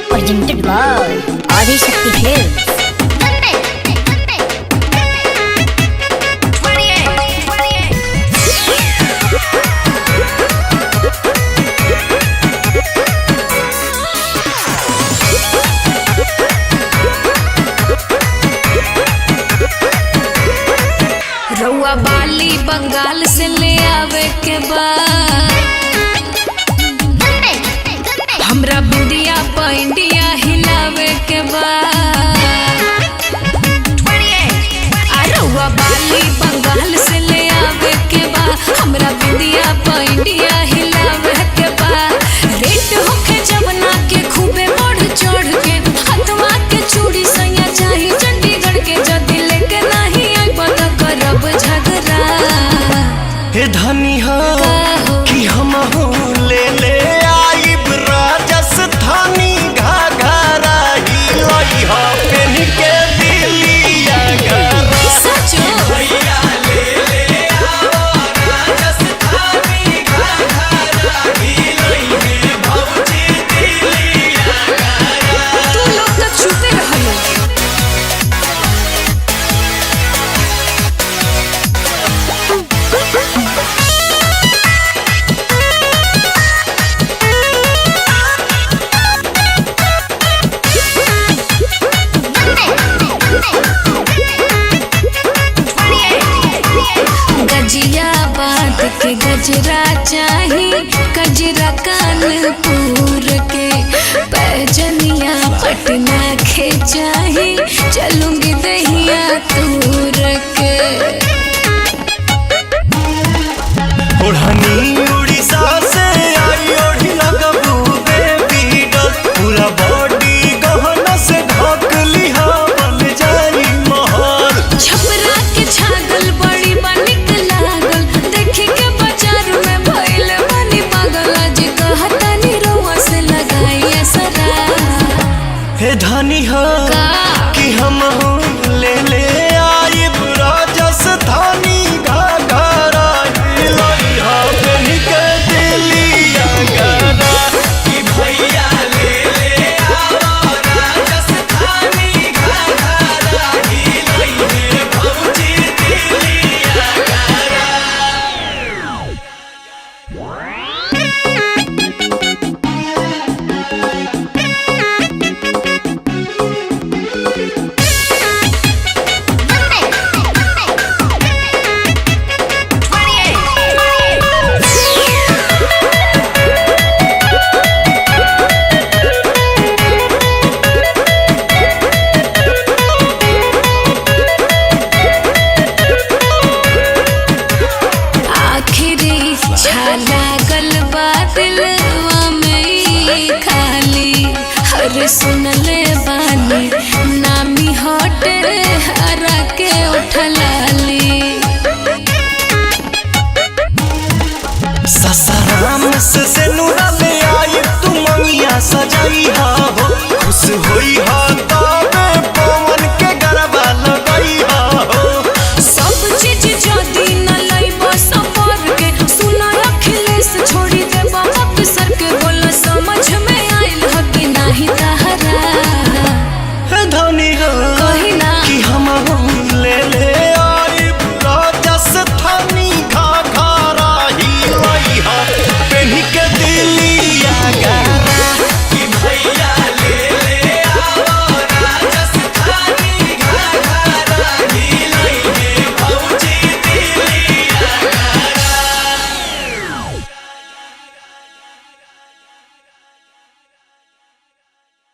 Presented by Adi Shakti Films. रउआ बाली बंगाल से ले आवे के बाद हमरा बुढ़िया इंडिया हिलावे के बाद रउआ बाली बंगाल से ले आवे के बाद हमरा बुढ़िया इंडिया हिलावे के बाद रेट होके जवना के खूबे बढ़ चढ़ के हथवा के चूड़ी सैया चाही चंडीगढ़ के जदी लेके नहीं आई पता करब झगड़ा। हे धनी हो कि हम ले ले आइब राजस्थानी घाघरा हिलई हो पेन के दिलिया घरा सचो भैया ले आओ राजस्थानी घाघरा हिलई है भौजी दिलिया घरा। तू लोग तो चुपे रहलो। गजिया बात के गजरा चाही गजरा कानपुर के पैजनिया पटना के चाही चलूंगी दहिया तूर के ओढ़नी उड़ीसा से आई ओढ़ी लगबू बेबी डॉल पूरा बॉडी गहना से ढक लिहा बन जाई महल। छपरा के छागल बड़ी बनिक लागल देखी के बाजार में भइल बनी पागल आज कहतानी रउआ से लगाई असरा। हे धनी हो का कि हम ले ले आइब राजस्थानी घाघरा हिलई हो पेन के दिलिया घरा कि भैया ले आओ राजस्थानी घाघरा हिलई है भौजी दिलिया घरा। आखिरी लागल बा दिलवा में ई खाली हर सुनले बानी नामी हटे हरा के उठला